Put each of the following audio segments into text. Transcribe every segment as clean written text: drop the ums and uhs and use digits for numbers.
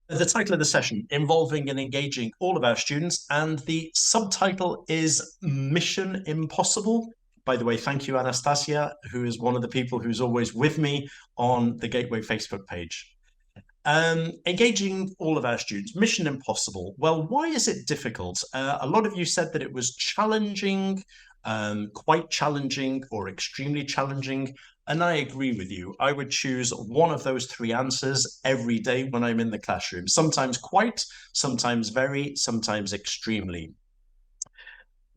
The title of the session, Involving and Engaging All of Our Students, and the subtitle is Mission Impossible. By the way, thank you, Anastasia, who is one of the people who's always with me on the Gateway Facebook page. Engaging all of our students, Mission Impossible. Well, why is it difficult? A lot of you said that it was challenging, quite challenging, or extremely challenging. And I agree with you. I would choose one of those three answers every day when I'm in the classroom. Sometimes quite, sometimes very, sometimes extremely.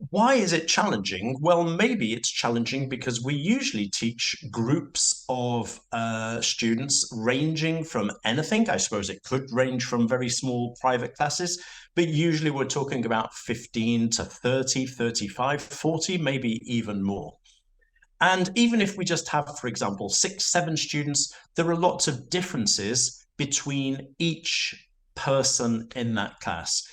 Why is it challenging? Well, maybe it's challenging because we usually teach groups of students ranging from anything. I suppose it could range from very small private classes, but usually we're talking about 15 to 30, 35, 40, maybe even more. And even if we just have, for example, 6, 7 students, there are lots of differences between each person in that class.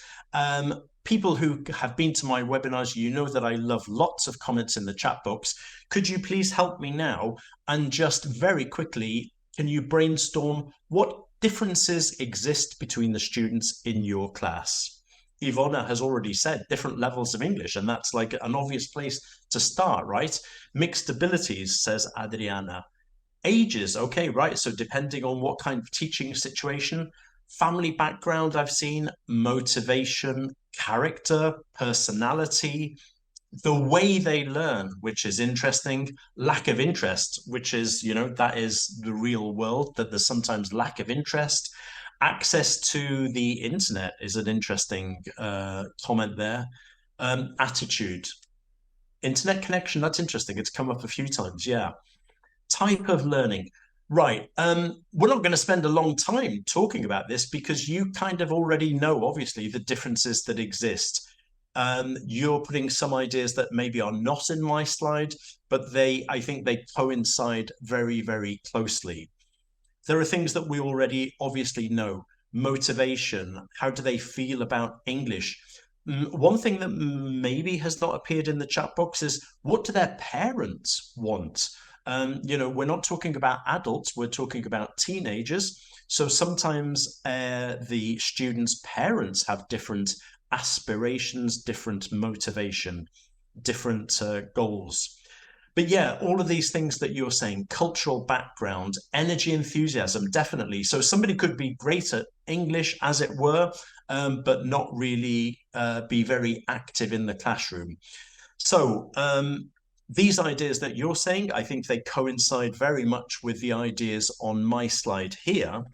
People who have been to my webinars, you know that I love lots of comments in the chat box. Could you please help me now and just very quickly, can you brainstorm what differences exist between the students in your class? Ivona has already said different levels of English, and that's like an obvious place to start, right? Mixed abilities, says Adriana. Ages, okay, right. So depending on what kind of teaching situation, family background I've seen, motivation, character, personality, the way they learn, which is interesting, lack of interest, which is, that is the real world, that there's sometimes lack of interest. Access to the internet is an interesting comment there. Attitude, internet connection, that's interesting. It's come up a few times, yeah. Type of learning. Right. We're not going to spend a long time talking about this because you kind of already know, obviously, the differences that exist. You're putting some ideas that maybe are not in my slide, but I think they coincide very, very closely. There are things that we already obviously know. Motivation, how do they feel about English? One thing that maybe has not appeared in the chat box is what do their parents want? We're not talking about adults, we're talking about teenagers. So sometimes the students' parents have different aspirations, different motivation, different goals. But yeah, all of these things that you're saying, cultural background, energy, enthusiasm, definitely. So somebody could be great at English, as it were, but not really be very active in the classroom. So these ideas that you're saying, I think they coincide very much with the ideas on my slide here.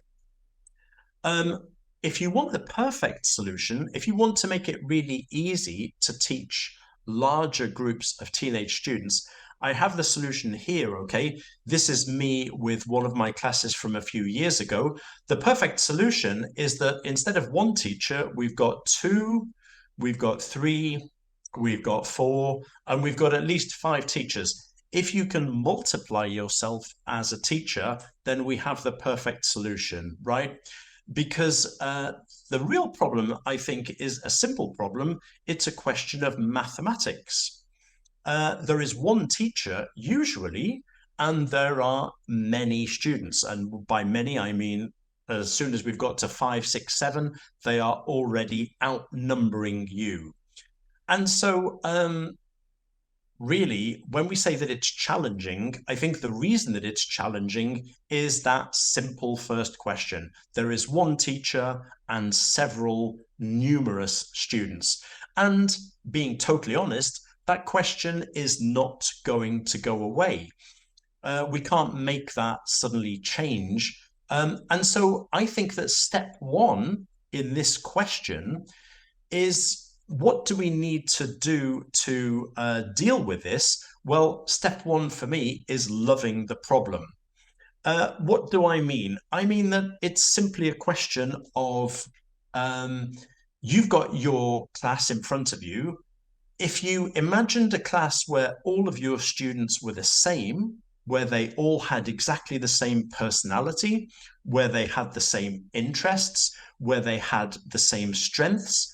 If you want the perfect solution, if you want to make it really easy to teach larger groups of teenage students, I have the solution here, okay? This is me with one of my classes from a few years ago. The perfect solution is that instead of one teacher, we've got 2, we've got 3, we've got 4, and we've got at least 5 teachers. If you can multiply yourself as a teacher, then we have the perfect solution, right? Because the real problem, I think, is a simple problem. It's a question of mathematics. There is one teacher usually, and there are many students. And by many, I mean, as soon as we've got to 5, 6, 7, they are already outnumbering you. And so really, when we say that it's challenging, I think the reason that it's challenging is that simple first question. There is one teacher and several numerous students. And being totally honest, that question is not going to go away. We can't make that suddenly change. And so I think that step one in this question is, what do we need to do to deal with this? Well, step one for me is loving the problem. What do I mean? I mean that it's simply a question of you've got your class in front of you. If you imagined a class where all of your students were the same, where they all had exactly the same personality, where they had the same interests, where they had the same strengths,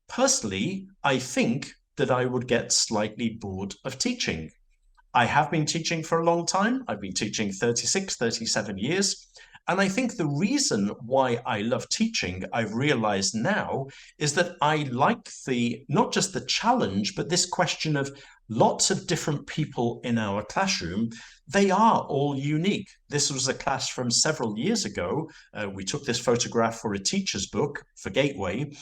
personally, I think that I would get slightly bored of teaching. I have been teaching for a long time. I've been teaching 36, 37 years. And I think the reason why I love teaching, I've realized now, is that I like the not just the challenge, but this question of lots of different people in our classroom. They are all unique. This was a class from several years ago. We took this photograph for a teacher's book for Gateway.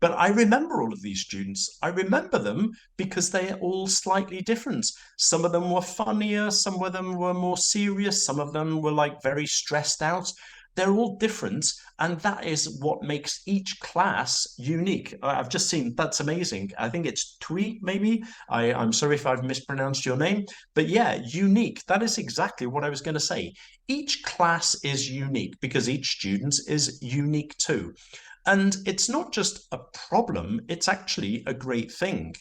But I remember all of these students. I remember them because they're all slightly different. Some of them were funnier, some of them were more serious, some of them were like very stressed out. They're all different, and that is what makes each class unique. I've just seen that's amazing. I think it's Tweet, maybe. I'm sorry if I've mispronounced your name, but yeah, unique. That is exactly what I was going to say. Each class is unique because each student is unique too. And it's not just a problem, it's actually a great thing.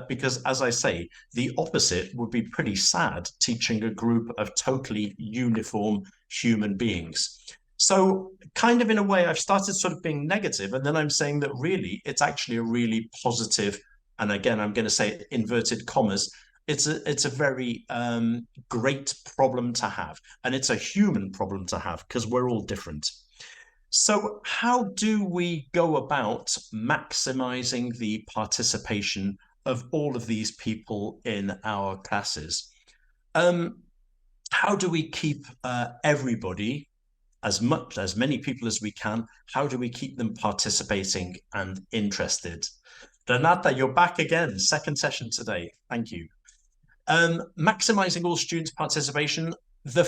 Because, as I say, the opposite would be pretty sad teaching a group of totally uniform human beings. So, kind of in a way, I've started sort of being negative, and then I'm saying that really it's actually a really positive, and again, I'm going to say inverted commas. It's a very great problem to have, and it's a human problem to have because we're all different. So, how do we go about maximizing the participation of all of these people in our classes? Um, how do we keep everybody, as many people as we can, how do we keep them participating and interested? Renata, you're back again, second session today. Thank you. Maximizing all students' participation. The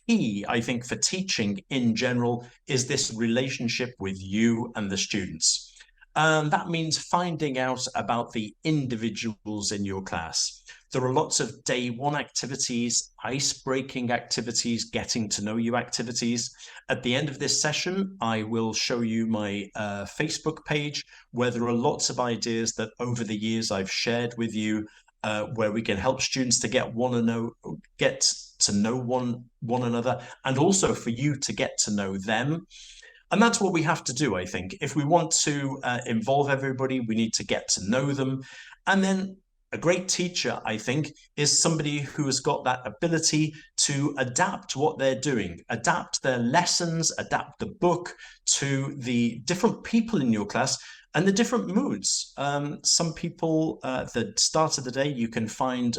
key, I think, for teaching in general is this relationship with you and the students. That means finding out about the individuals in your class. There are lots of day one activities, ice-breaking activities, getting to know you activities. At the end of this session, I will show you my Facebook page where there are lots of ideas that over the years I've shared with you, where we can help students to get to know one another, and also for you to get to know them. And that's what we have to do, I think. If we want to involve everybody, we need to get to know them. And then a great teacher, I think, is somebody who has got that ability to adapt what they're doing, adapt their lessons, adapt the book to the different people in your class and the different moods. Some people, at the start of the day, you can find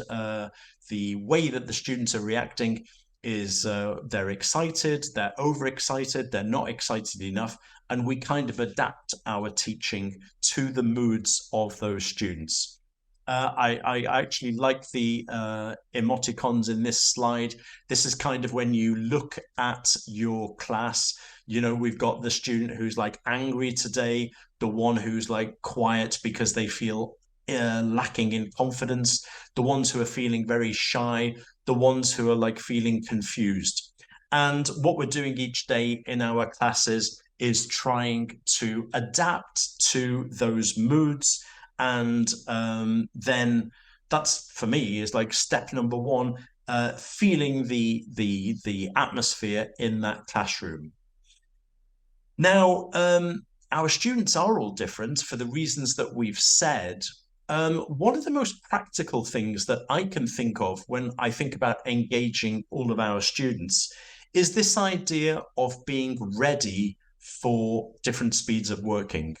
the way that the students are reacting is they're excited, they're overexcited, they're not excited enough, and we kind of adapt our teaching to the moods of those students. I actually like the emoticons in this slide. This is kind of when you look at your class, you know, we've got the student who's like angry today, the one who's like quiet because they feel lacking in confidence, the ones who are feeling very shy, the ones who are like feeling confused. And what we're doing each day in our classes is trying to adapt to those moods. And then that's, for me, is like step number one, feeling the atmosphere in that classroom. Now, our students are all different for the reasons that we've said. One of the most practical things that I can think of when I think about engaging all of our students is this idea of being ready for different speeds of working.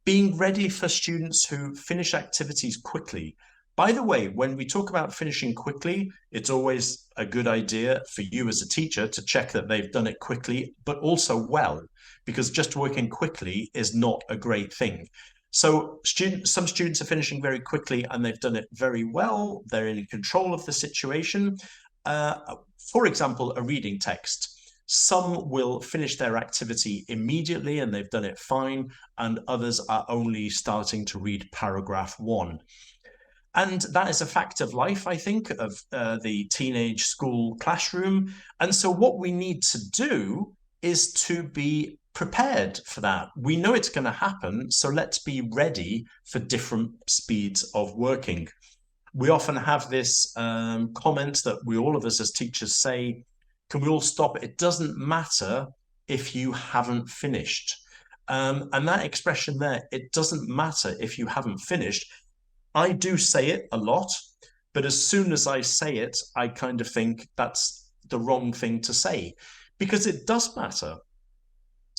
Being ready for students who finish activities quickly. By the way, when we talk about finishing quickly, it's always a good idea for you as a teacher to check that they've done it quickly, but also well, because just working quickly is not a great thing. So some students are finishing very quickly and they've done it very well. They're in control of the situation. For example, a reading text. Some will finish their activity immediately and they've done it fine, and others are only starting to read paragraph one. And that is a fact of life, I think, of the teenage school classroom. And so what we need to do is to be prepared for that. We know it's going to happen, so let's be ready for different speeds of working. We often have this comment that all of us as teachers say, can we all stop? It doesn't matter if you haven't finished. And that expression there, it doesn't matter if you haven't finished. I do say it a lot, but as soon as I say it, I kind of think that's the wrong thing to say, because it does matter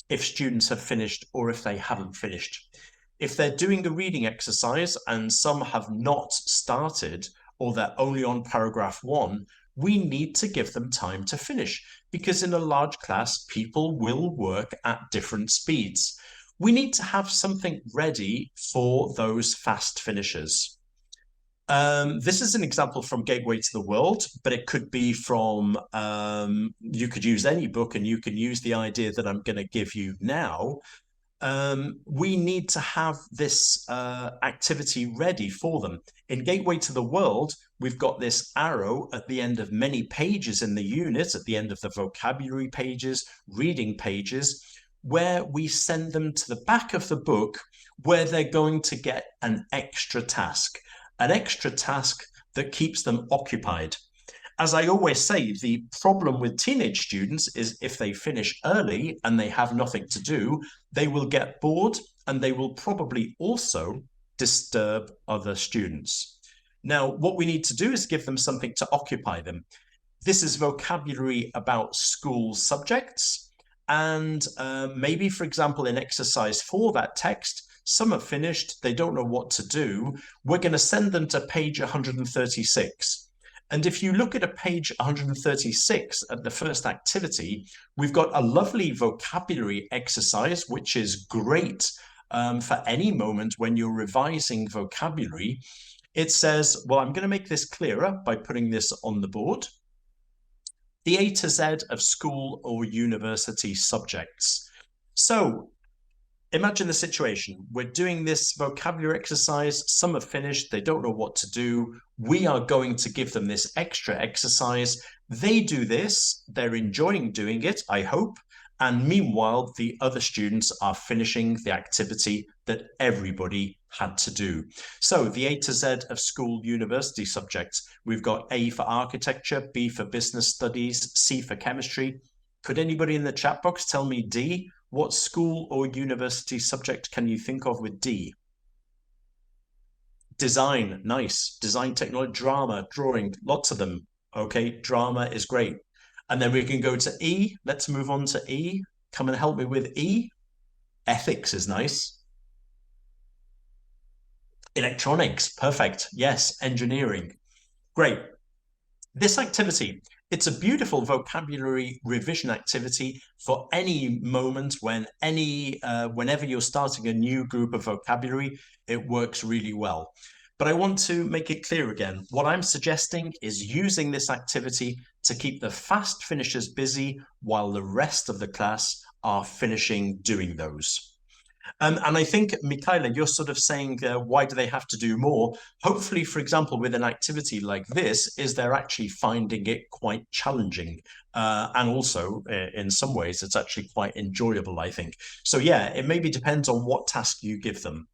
if students have finished or if they haven't finished. If they're doing a reading exercise and some have not started, or they're only on paragraph 1, we need to give them time to finish, because in a large class, people will work at different speeds. We need to have something ready for those fast finishers. This is an example from Gateway to the World, but it could be from, you could use any book, and you can use the idea that I'm going to give you now. We need to have this activity ready for them. In Gateway to the World, we've got this arrow at the end of many pages in the unit, at the end of the vocabulary pages, reading pages, where we send them to the back of the book where they're going to get an extra task that keeps them occupied. As I always say, the problem with teenage students is if they finish early and they have nothing to do, they will get bored and they will probably also disturb other students. Now, what we need to do is give them something to occupy them. This is vocabulary about school subjects. And maybe, for example, in exercise 4, that text, some have finished, they don't know what to do. We're going to send them to page 136. And if you look at a page 136 at the first activity, we've got a lovely vocabulary exercise, which is great for any moment when you're revising vocabulary. It says, well, I'm going to make this clearer by putting this on the board. The A to Z of school or university subjects. So imagine the situation. We're doing this vocabulary exercise. Some have finished. They don't know what to do. We are going to give them this extra exercise. They do this. They're enjoying doing it, I hope. And meanwhile, the other students are finishing the activity that everybody had to do. So the A to Z of school university subjects. We've got A for architecture, B for business studies, C for chemistry. Could anybody in the chat box tell me D? What school or university subject can you think of with D? Design, nice. Design, technology, drama, drawing, lots of them. Okay, drama is great. And then we can go to E. Let's move on to E. Come and help me with E. Ethics is nice. Electronics, perfect. Yes, engineering. Great. This activity, it's a beautiful vocabulary revision activity for any moment whenever you're starting a new group of vocabulary, it works really well. But I want to make it clear again, what I'm suggesting is using this activity to keep the fast finishers busy while the rest of the class are finishing doing those. And I think, Michaela, you're sort of saying, why do they have to do more? Hopefully, for example, with an activity like this, is they're actually finding it quite challenging. And also, in some ways, it's actually quite enjoyable, I think. So yeah, it maybe depends on what task you give them.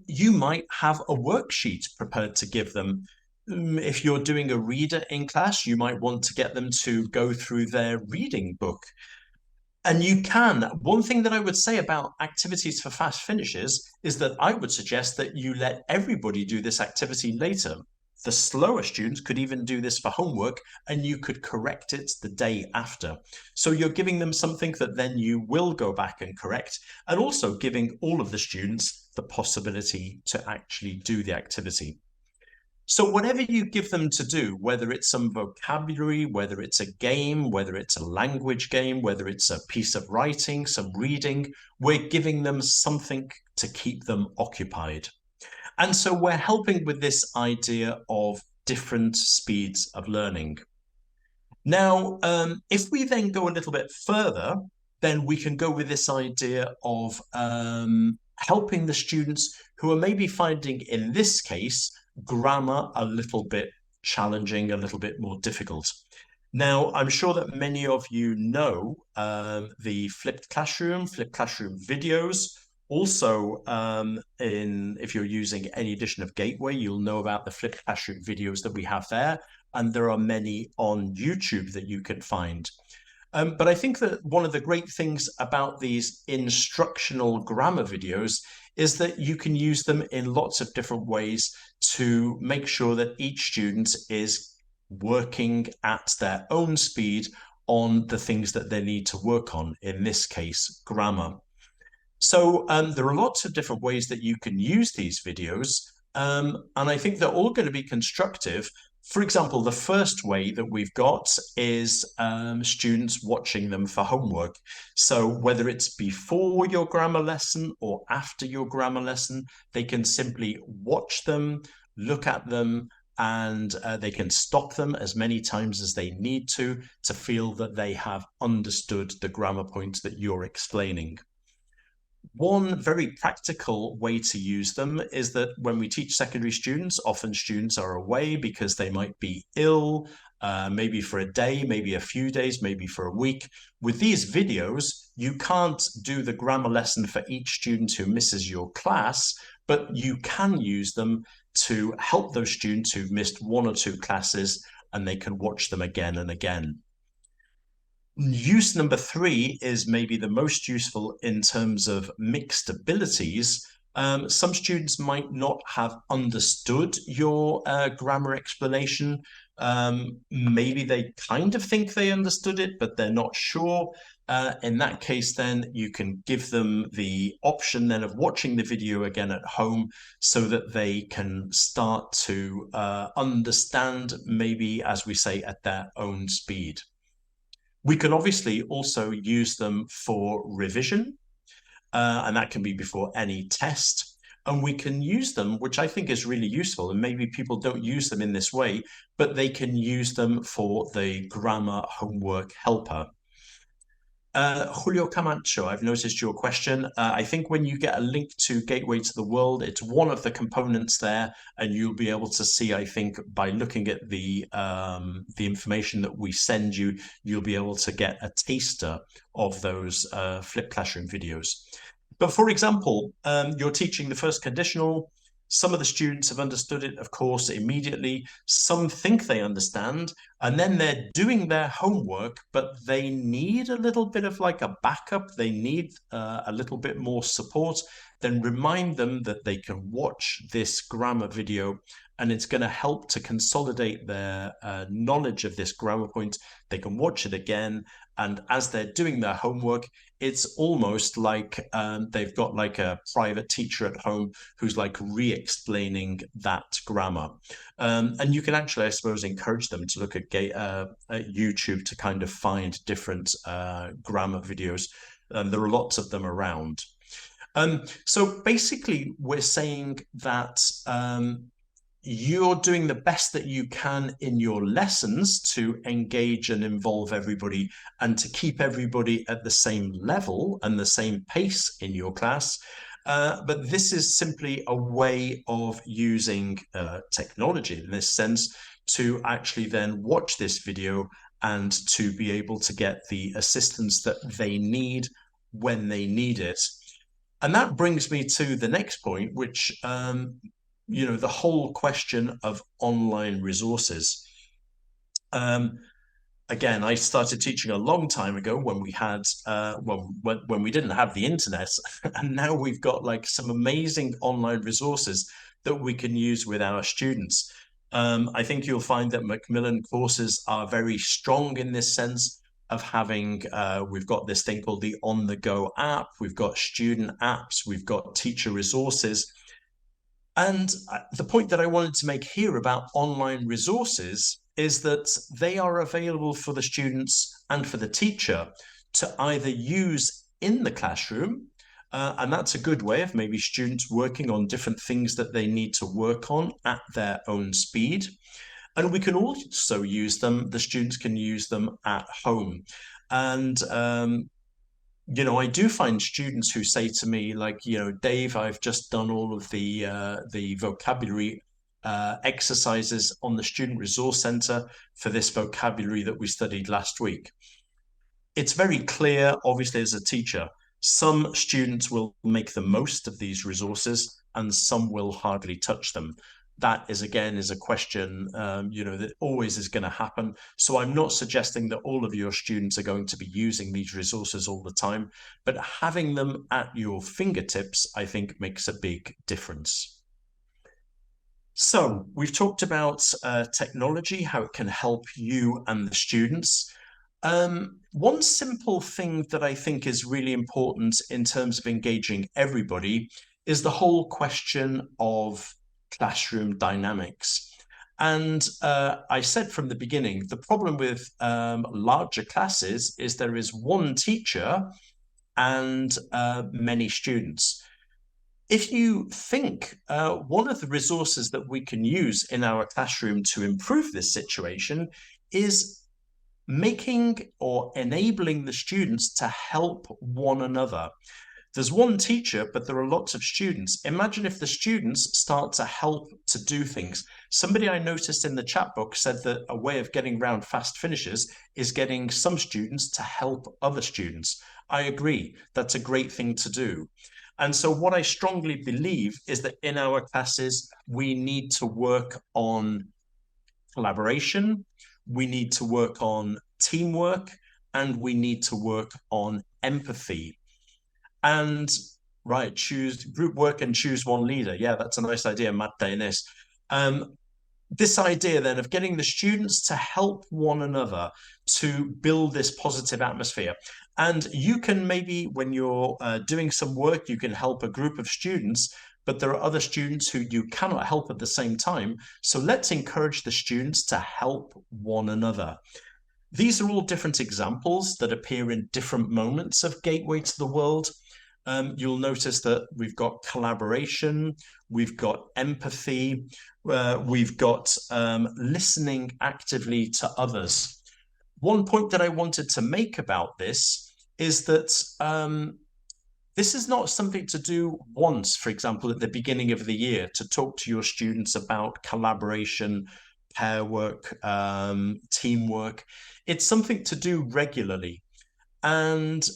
You might have a worksheet prepared to give them. If you're doing a reader in class, you might want to get them to go through their reading book. And you can. One thing that I would say about activities for fast finishes is that I would suggest that you let everybody do this activity later. The slower students could even do this for homework, and you could correct it the day after. So you're giving them something that then you will go back and correct, and also giving all of the students the possibility to actually do the activity. So whatever you give them to do, whether it's some vocabulary, whether it's a game, whether it's a language game, whether it's a piece of writing, some reading, we're giving them something to keep them occupied. And so we're helping with this idea of different speeds of learning. Now, if we then go a little bit further, then we can go with this idea of helping the students who are maybe finding, in this case, grammar a little bit challenging, a little bit more difficult. Now, I'm sure that many of you know the flipped classroom videos. Also, if you're using any edition of Gateway, you'll know about the flipped classroom videos that we have there. And there are many on YouTube that you can find. But I think that one of the great things about these instructional grammar videos is that you can use them in lots of different ways to make sure that each student is working at their own speed on the things that they need to work on, in this case, grammar. So there are lots of different ways that you can use these videos, and I think they're all going to be constructive. For example, the first way that we've got is students watching them for homework. So whether it's before your grammar lesson or after your grammar lesson, they can simply watch them, look at them, and they can stop them as many times as they need to feel that they have understood the grammar points that you're explaining. One very practical way to use them is that when we teach secondary students, often students are away because they might be ill, maybe for a day, maybe a few days, maybe for a week. With these videos, you can't do the grammar lesson for each student who misses your class, but you can use them to help those students who've missed one or two classes, and they can watch them again and again. Use number 3 is maybe the most useful in terms of mixed abilities. Some students might not have understood your grammar explanation. Maybe they kind of think they understood it, but they're not sure. In that case, then you can give them the option then of watching the video again at home so that they can start to understand, maybe, as we say, at their own speed. We can obviously also use them for revision, and that can be before any test. And we can use them, which I think is really useful, and maybe people don't use them in this way, but they can use them for the grammar homework helper. Julio Camacho, I've noticed your question. I think when you get a link to Gateway to the World, it's one of the components there, and you'll be able to see, I think, by looking at the information that we send you, you'll be able to get a taster of those flipped classroom videos. But for example, you're teaching the first conditional. Some of the students have understood it, of course, immediately. Some think they understand, and then they're doing their homework, but they need a little bit of like a backup. They need a little bit more support. Then remind them that they can watch this grammar video, and it's going to help to consolidate their knowledge of this grammar point. They can watch it again, and as they're doing their homework, it's almost like they've got like a private teacher at home who's like re-explaining that grammar. And you can actually, I suppose, encourage them to look at YouTube to kind of find different grammar videos. There are lots of them around. So basically, we're saying that you're doing the best that you can in your lessons to engage and involve everybody and to keep everybody at the same level and the same pace in your class. But this is simply a way of using technology in this sense to actually then watch this video and to be able to get the assistance that they need when they need it. And that brings me to the next point, which the whole question of online resources. Again, I started teaching a long time ago when we had when we didn't have the internet, and now we've got like some amazing online resources that we can use with our students. I think you'll find that Macmillan courses are very strong in this sense of having, we've got this thing called the On the Go app, we've got student apps, we've got teacher resources. And the point that I wanted to make here about online resources is that they are available for the students and for the teacher to either use in the classroom, and that's a good way of maybe students working on different things that they need to work on at their own speed. And we can also use them, the students can use them at home. And I do find students who say to me, like, Dave, I've just done all of the vocabulary exercises on the Student Resource Center for this vocabulary that we studied last week. It's very clear, obviously, as a teacher, some students will make the most of these resources and some will hardly touch them. That is, again, is a question, that always is going to happen. So I'm not suggesting that all of your students are going to be using these resources all the time, but having them at your fingertips, I think, makes a big difference. So we've talked about technology, how it can help you and the students. One simple thing that I think is really important in terms of engaging everybody is the whole question of classroom dynamics. And I said from the beginning, the problem with larger classes is there is one teacher and many students. If you think one of the resources that we can use in our classroom to improve this situation is making or enabling the students to help one another. There's one teacher, but there are lots of students. Imagine if the students start to help to do things. Somebody I noticed in the chat box said that a way of getting around fast finishes is getting some students to help other students. I agree, that's a great thing to do. And so what I strongly believe is that in our classes, we need to work on collaboration, we need to work on teamwork, and we need to work on empathy. And right, choose group work and choose one leader. Yeah, that's a nice idea, Matt Danis. This idea then of getting the students to help one another to build this positive atmosphere. And you can maybe, when you're doing some work, you can help a group of students, but there are other students who you cannot help at the same time. So let's encourage the students to help one another. These are all different examples that appear in different moments of Gateway to the World. You'll notice that we've got collaboration, we've got empathy, we've got listening actively to others. One point that I wanted to make about this is that this is not something to do once, for example, at the beginning of the year, to talk to your students about collaboration, pair work, teamwork. It's something to do regularly. And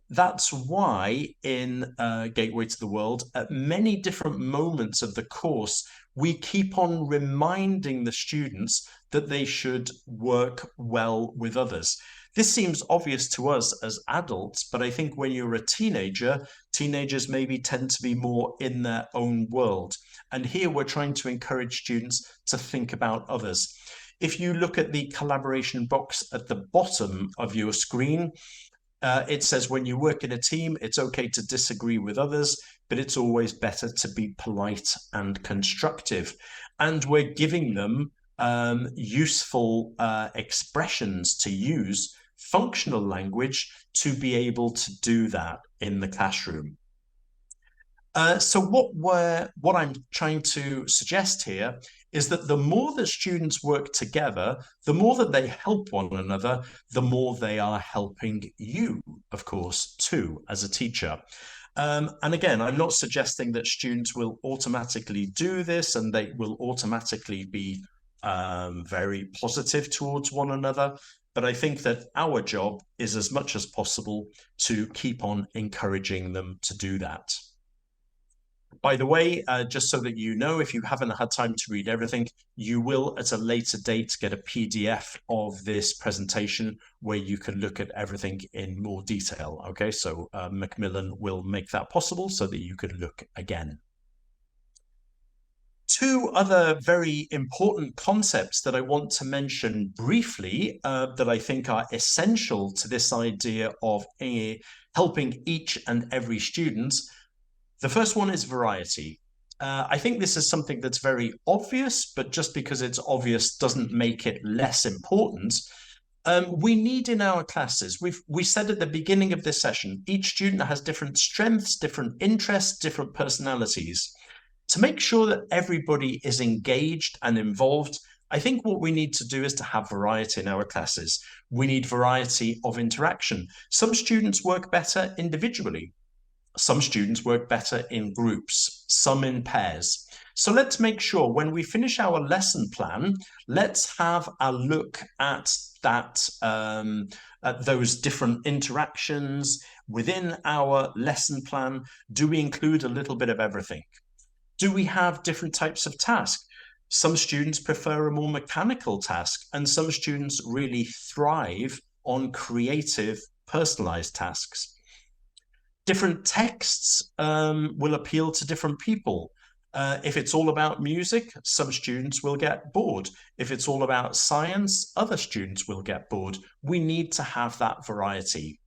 that's why in Gateway to the World, at many different moments of the course, we keep on reminding the students that they should work well with others. This seems obvious to us as adults, but I think when you're a teenager, teenagers maybe tend to be more in their own world. And here we're trying to encourage students to think about others. If you look at the collaboration box at the bottom of your screen, it says when you work in a team, it's okay to disagree with others, but it's always better to be polite and constructive. And we're giving them useful expressions to use, functional language, to be able to do that in the classroom. So what I'm trying to suggest here is that the more that students work together, the more that they help one another, the more they are helping you, of course, too, as a teacher. And again, I'm not suggesting that students will automatically do this and they will automatically be very positive towards one another. But I think that our job is as much as possible to keep on encouraging them to do that. By the way, just so that you know, if you haven't had time to read everything, you will at a later date get a PDF of this presentation where you can look at everything in more detail. Okay, so Macmillan will make that possible so that you can look again. Two other very important concepts that I want to mention briefly that I think are essential to this idea of helping each and every student. The first one is variety. I think this is something that's very obvious, but just because it's obvious doesn't make it less important. We need in our classes, we said at the beginning of this session, each student has different strengths, different interests, different personalities. To make sure that everybody is engaged and involved, I think what we need to do is to have variety in our classes. We need variety of interaction. Some students work better individually. Some students work better in groups, some in pairs. So let's make sure when we finish our lesson plan, let's have a look at that, at those different interactions within our lesson plan. Do we include a little bit of everything? Do we have different types of tasks? Some students prefer a more mechanical task, and some students really thrive on creative, personalized tasks. Different texts will appeal to different people. If it's all about music, some students will get bored. If it's all about science, other students will get bored. We need to have that variety.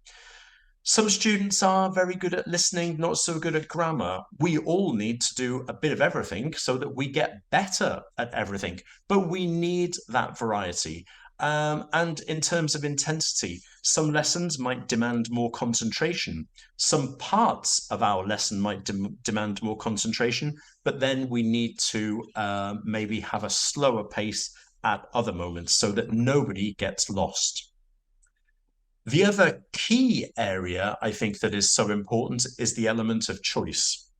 Some students are very good at listening, not so good at grammar. We all need to do a bit of everything so that we get better at everything, but we need that variety. And in terms of intensity, some lessons might demand more concentration. Some parts of our lesson might demand more concentration, but then we need to maybe have a slower pace at other moments so that nobody gets lost. The other key area I think that is so important is the element of choice.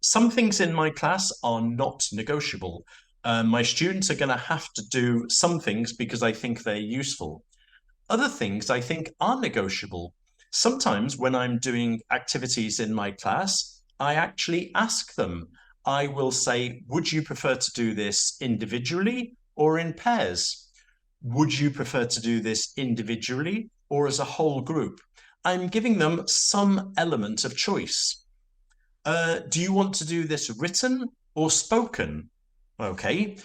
Some things in my class are not negotiable. My students are going to have to do some things because I think they're useful. Other things I think are negotiable. Sometimes when I'm doing activities in my class, I actually ask them. I will say, would you prefer to do this individually or in pairs? Would you prefer to do this individually or as a whole group? I'm giving them some element of choice. Do you want to do this written or spoken? Okay.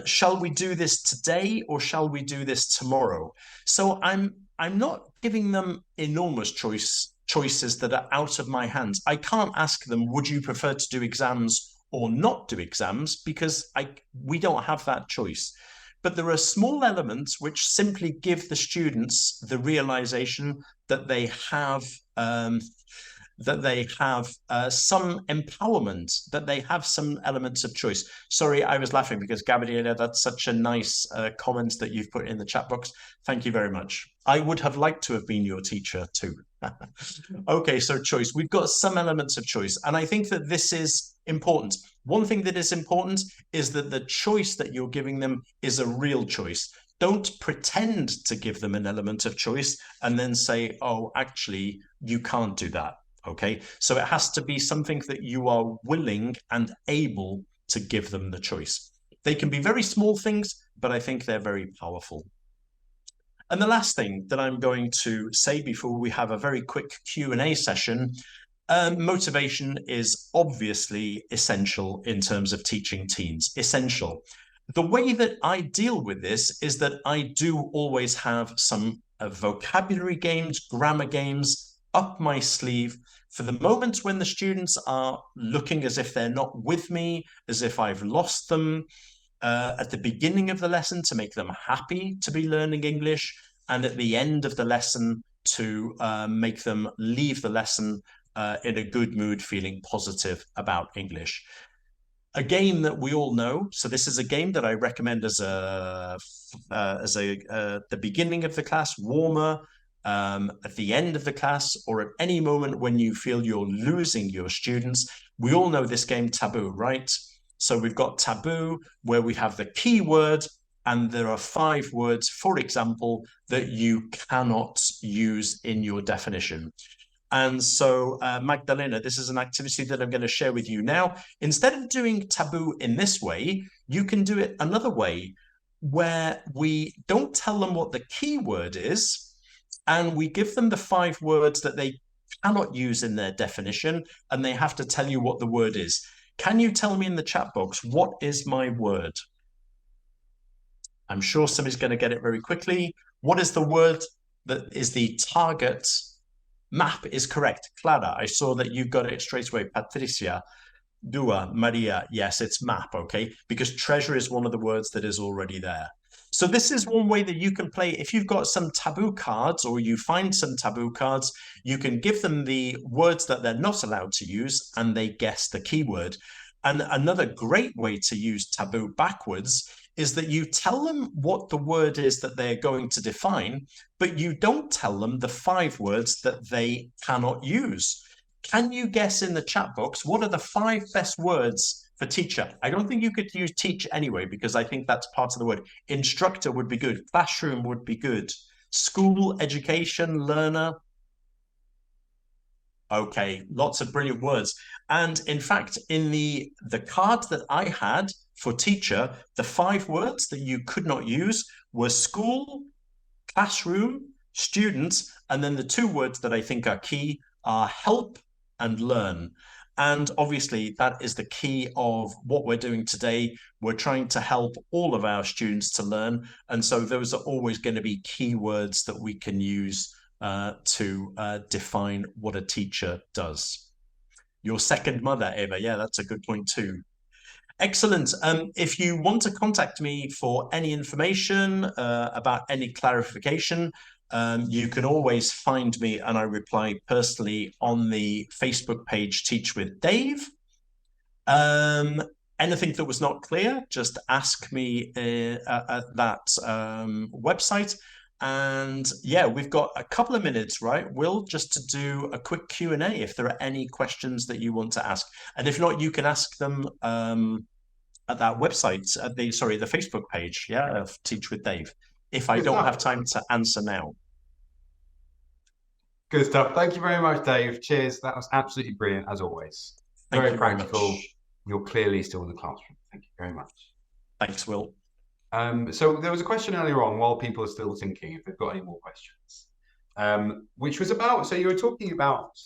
Shall we do this today or shall we do this tomorrow? So I'm not giving them enormous choices that are out of my hands. I can't ask them, would you prefer to do exams or not do exams? Because we don't have that choice. But there are small elements which simply give the students the realization that they have some empowerment, that they have some elements of choice. Sorry, I was laughing because Gabriela, that's such a nice comment that you've put in the chat box. Thank you very much. I would have liked to have been your teacher too. Okay, so choice. We've got some elements of choice, and I think that this is important. One thing that is important is that the choice that you're giving them is a real choice. Don't pretend to give them an element of choice and then say, oh, actually, you can't do that. Okay, so it has to be something that you are willing and able to give them the choice. They can be very small things, but I think they're very powerful. And the last thing that I'm going to say before we have a very quick Q&A session, motivation is obviously essential in terms of teaching teens, essential. The way that I deal with this is that I do always have some vocabulary games, grammar games up my sleeve for the moments when the students are looking as if they're not with me, as if I've lost them, at the beginning of the lesson to make them happy to be learning English, and at the end of the lesson to make them leave the lesson in a good mood, feeling positive about English. A game that we all know. So this is a game that I recommend as the beginning of the class, warmer, at the end of the class, or at any moment when you feel you're losing your students. We all know this game, Taboo, right? So we've got Taboo, where we have the key word, and there are 5 words, for example, that you cannot use in your definition. And so, Magdalena, this is an activity that I'm going to share with you now. Instead of doing Taboo in this way, you can do it another way, where we don't tell them what the key word is, and we give them the 5 words that they cannot use in their definition, and they have to tell you what the word is. Can you tell me in the chat box, what is my word? I'm sure somebody's going to get it very quickly. What is the word that is the target? Map is correct. Clara, I saw that you got it straight away. Patricia, Dua, Maria, yes, it's map, okay? Because treasure is one of the words that is already there. So this is one way that you can play. If you've got some taboo cards or you find some taboo cards, you can give them the words that they're not allowed to use and they guess the keyword. And another great way to use taboo backwards is that you tell them what the word is that they're going to define, but you don't tell them the 5 words that they cannot use. Can you guess in the chat box, what are the 5 best words for teacher? I don't think you could use teach anyway, because I think that's part of the word. Instructor would be good. Classroom would be good. School, education, learner. Okay, lots of brilliant words. And in fact, in the card that I had for teacher, the 5 words that you could not use were school, classroom, students, and then the 2 words that I think are key are help and learn. And obviously, that is the key of what we're doing today. We're trying to help all of our students to learn. And so those are always going to be keywords that we can use to define what a teacher does. Your second mother, Eva. Yeah, that's a good point too. Excellent. If you want to contact me for any information about any clarification, you can always find me, and I reply personally on the Facebook page Teach with Dave. Anything that was not clear, just ask me at that website. And yeah, we've got a couple of minutes, right, Will, just to do a quick Q&A if there are any questions that you want to ask. And if not, you can ask them at that website, at the Facebook page, yeah, of Teach with Dave, if I don't have time to answer now. Good stuff. Thank you very much, Dave. Cheers. That was absolutely brilliant, as always. Very practical. You're clearly still in the classroom. Thank you very much. Thanks, Will. So there was a question earlier on while people are still thinking if they've got any more questions, which was about, so you were talking about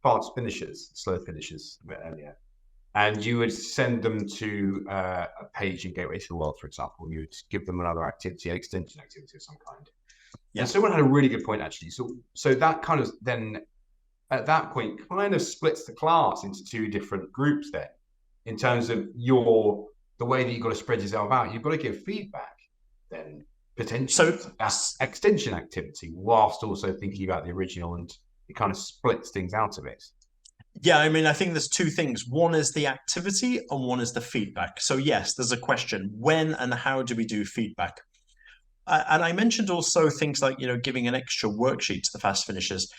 fast finishers, slow finishers a bit earlier, and you would send them to a page in Gateway to the World, for example. You would give them another activity, an extension activity of some kind. Yeah. And someone had a really good point, actually. So that kind of then, at that point, kind of splits the class into two different groups there, in terms of the way that you've got to spread yourself out. You've got to give feedback then, potentially. So that's extension activity, whilst also thinking about the original, and it kind of splits things out a bit. Yeah, I mean, I think there's two things. One is the activity and one is the feedback. So yes, there's a question, when and how do we do feedback? And I mentioned also things like, giving an extra worksheet to the fast finishers.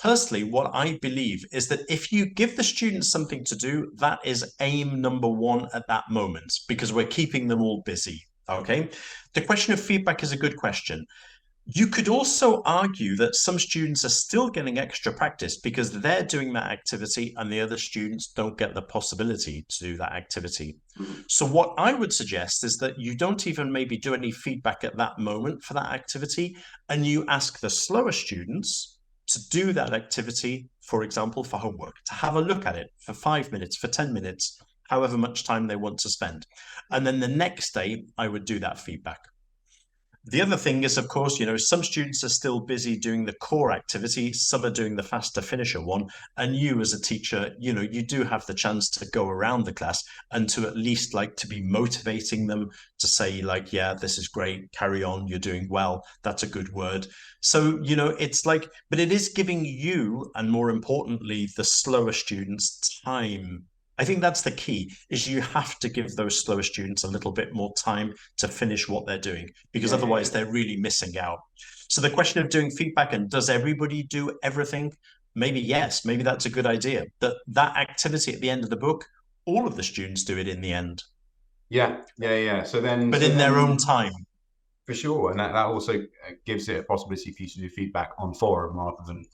Personally, what I believe is that if you give the students something to do, that is aim number one at that moment, because we're keeping them all busy. Okay. The question of feedback is a good question. You could also argue that some students are still getting extra practice because they're doing that activity and the other students don't get the possibility to do that activity. So what I would suggest is that you don't even maybe do any feedback at that moment for that activity, and you ask the slower students to do that activity, for example, for homework, to have a look at it for 5 minutes, for 10 minutes, however much time they want to spend. And then the next day, I would do that feedback. The other thing is, of course, some students are still busy doing the core activity, some are doing the faster finisher one, and you as a teacher, you do have the chance to go around the class and to at least to be motivating them, to say yeah, this is great, carry on, you're doing well, that's a good word. So, it's but it is giving you, and more importantly, the slower students, time. I think that's the key, is you have to give those slower students a little bit more time to finish what they're doing, because otherwise they're really missing out. So the question of doing feedback and does everybody do everything? Maybe yes, maybe that's a good idea. That activity at the end of the book, all of the students do it in the end. Yeah. So then, but in their own time. For sure, and that also gives it a possibility for you to do feedback on forum rather than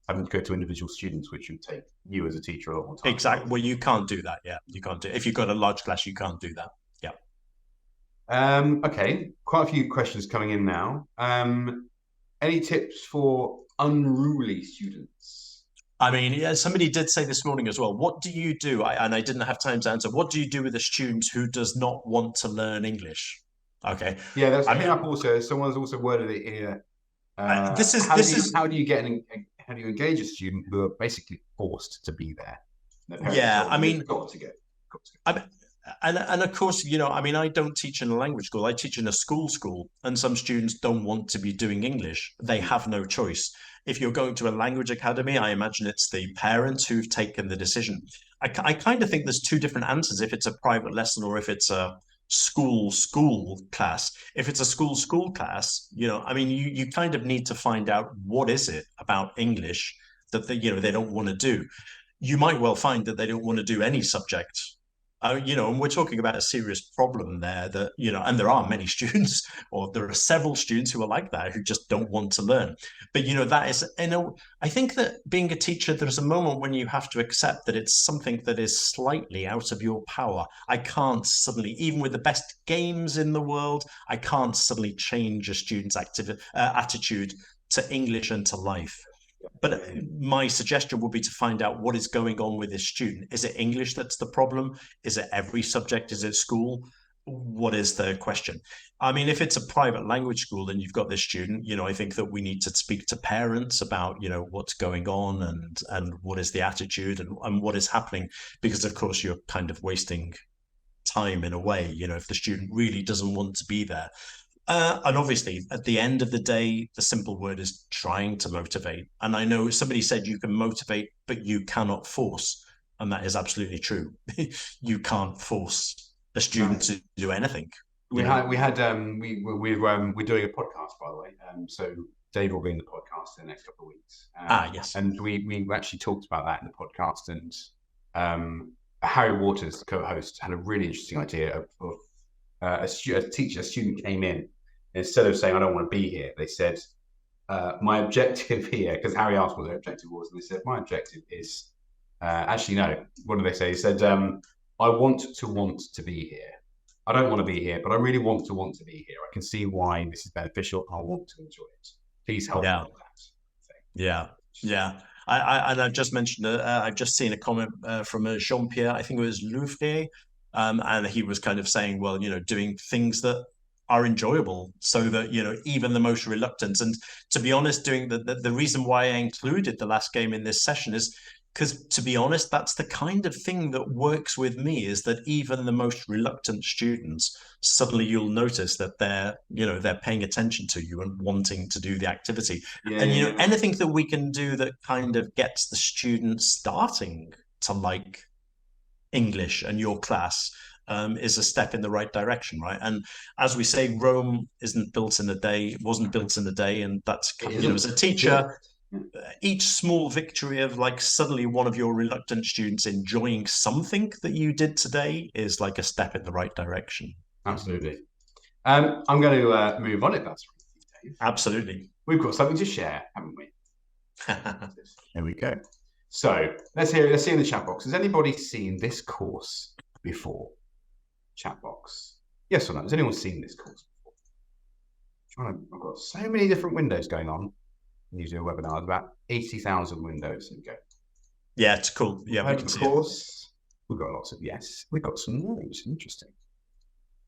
having to go to individual students, which would take you as a teacher a lot more time. Exactly. Well, you can't do that. Yeah, you can't do it. If you've got a large class, you can't do that. Yeah. Okay, quite a few questions coming in now. Any tips for unruly students? I mean, yeah, somebody did say this morning as well, what do you do? And I didn't have time to answer. What do you do with a student who does not want to learn English? Okay. Yeah, that's coming up also. Someone's also worded it here. How do you engage a student who are basically forced to be there? Yeah, I mean, got to go. And of course, I don't teach in a language school. I teach in a school, and some students don't want to be doing English. They have no choice. If you're going to a language academy, I imagine it's the parents who've taken the decision. I kind of think there's two different answers, if it's a private lesson or if it's a school class. If it's a school class, you kind of need to find out what is it about English that they don't want to do. You might well find that they don't want to do any subject. And we're talking about a serious problem there that, and there are many students, or there are several students who are like that, who just don't want to learn. But, that is, I think that being a teacher, there's a moment when you have to accept that it's something that is slightly out of your power. I can't suddenly, even with the best games in the world, I can't suddenly change a student's attitude to English and to life. But my suggestion would be to find out what is going on with this student. Is it English that's the problem? Is it every subject? Is it school? What is the question? I mean, if it's a private language school and you've got this student, I think that we need to speak to parents about, what's going on and what is the attitude and what is happening, because of course you're kind of wasting time in a way, if the student really doesn't want to be there. And obviously, at the end of the day, the simple word is trying to motivate. And I know somebody said you can motivate, but you cannot force. And that is absolutely true. You can't force a student to do anything. We're doing a podcast, by the way. So Dave will be in the podcast in the next couple of weeks. Yes. And we actually talked about that in the podcast. And Harry Waters, the co-host, had a really interesting idea of a student came in. Instead of saying, I don't want to be here, they said, my objective here, because Harry asked what their objective was, and they said, my objective is, actually, no, what did they say? He said, I want to be here. I don't want to be here, but I really want to be here. I can see why this is beneficial. I want to enjoy it. Please help me with that. Yeah. I've just mentioned, I've just seen a comment from Jean-Pierre, I think it was Louvre, and he was kind of saying, well, doing things that are enjoyable so that, even the most reluctant. And to be honest, doing the reason why I included the last game in this session is because, to be honest, that's the kind of thing that works with me, is that even the most reluctant students, suddenly you'll notice that they're paying attention to you and wanting to do the activity. Anything that we can do that kind of gets the students starting to like English and your class is a step in the right direction, right? And as we say, Rome wasn't built in a day, and that's, as a teacher, each small victory of like suddenly one of your reluctant students enjoying something that you did today is like a step in the right direction. Absolutely. I'm going to move on, if that's right, Dave. Absolutely. We've got something to share, haven't we? There we go. So let's see in the chat box. Has anybody seen this course before? Chat box. Yes or no? Has anyone seen this course before? I've got so many different windows going on. Usually a webinar is about 80,000 windows. There we go. Yeah, it's cool. Yeah, we can see it. We've got lots of yes. We've got some no's. Interesting.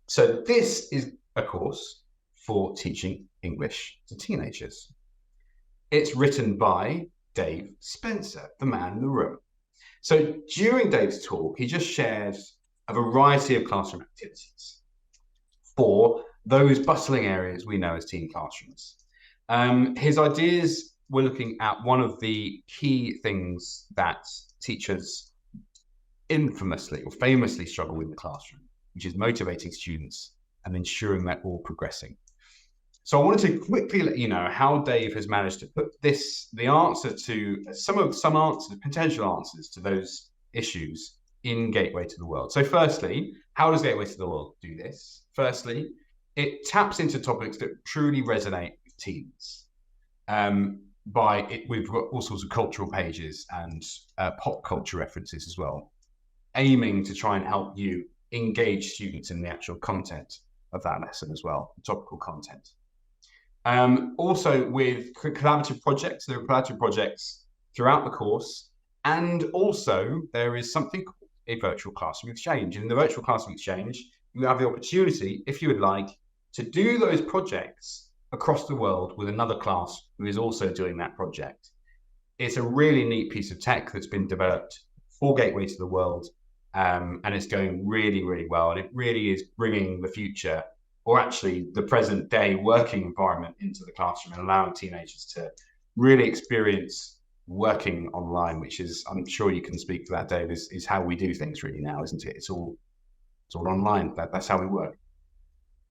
So this is a course for teaching English to teenagers. It's written by Dave Spencer, the man in the room. So during Dave's talk, he just shares a variety of classroom activities for those bustling areas we know as teen classrooms. His ideas were looking at one of the key things that teachers infamously or famously struggle with in the classroom, which is motivating students and ensuring that all progressing. So I wanted to quickly let you know how Dave has managed to put the answer to potential answers to those issues in Gateway to the World. So firstly, how does Gateway to the World do this? Firstly, it taps into topics that truly resonate with teens. We've got all sorts of cultural pages and pop culture references as well, aiming to try and help you engage students in the actual content of that lesson as well, topical content. Also with collaborative projects, there are collaborative projects throughout the course, and also there is something called a virtual classroom exchange. And in the virtual classroom exchange, you have the opportunity, if you would like, to do those projects across the world with another class who is also doing that project. It's a really neat piece of tech that's been developed for Gateway to the World, and it's going really, really well. And it really is bringing the future, or actually the present day working environment, into the classroom and allowing teenagers to really experience working online, which is, I'm sure you can speak to that, Dave, is how we do things really now, isn't it? It's all online. That's how we work.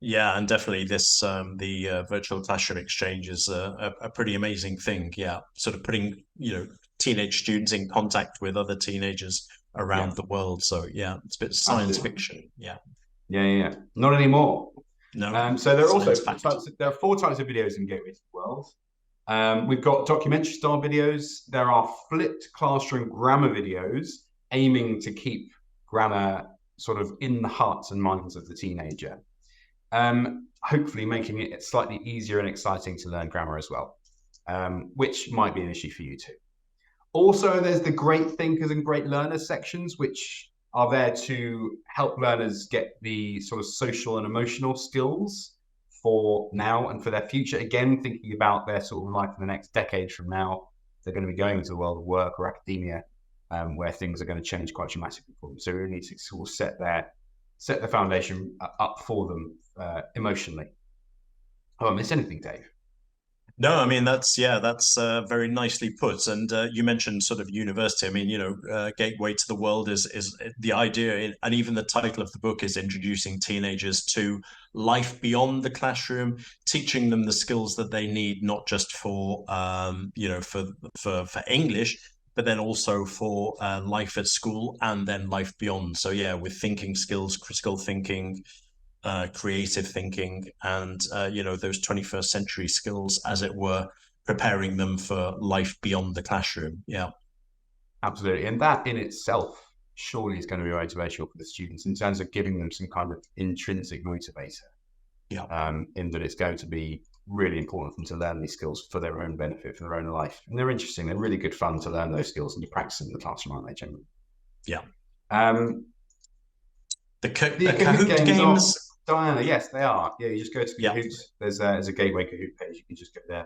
Yeah, and definitely the virtual classroom exchange is a pretty amazing thing. Yeah, sort of putting teenage students in contact with other teenagers around the world. So yeah, it's a bit science fiction. Yeah. Not anymore. No. So there are 4 types of videos in Gateway to the World. We've got documentary style videos. There are flipped classroom grammar videos aiming to keep grammar sort of in the hearts and minds of the teenager. Hopefully making it slightly easier and exciting to learn grammar as well. which might be an issue for you too. Also, there's the great thinkers and great learners sections, which are there to help learners get the sort of social and emotional skills for now and for their future. Again, thinking about their sort of life in the next decade from now, they're going to be going into the world of work or academia, where things are going to change quite dramatically for them. So we really need to sort of set the foundation up for them emotionally. Oh, I miss anything, Dave? No, I mean that's very nicely put. And you mentioned sort of university. I mean, Gateway to the World is the idea, and even the title of the book is introducing teenagers to life beyond the classroom, teaching them the skills that they need, not just for for English, but then also for life at school and then life beyond. So yeah, with thinking skills, critical thinking, creative thinking, and those 21st century skills, as it were, preparing them for life beyond the classroom. Yeah, absolutely. And that in itself surely is going to be motivational for the students in terms of giving them some kind of intrinsic motivator. Yeah. In that it's going to be really important for them to learn these skills for their own benefit, for their own life. And they're interesting. They're really good fun to learn those skills and to practice them in the classroom, aren't they, generally? Yeah. The Kahoot games. Diana, yes, they are. Yeah, you just go to Kahoot. Yeah. There's a Gateway Kahoot page. You can just go there.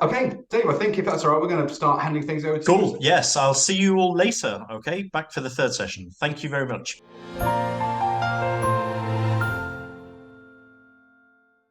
Okay, Dave, I think if that's all right, we're going to start handing things over to Cool. Yes, I'll see you all later. Okay, back for the third session. Thank you very much.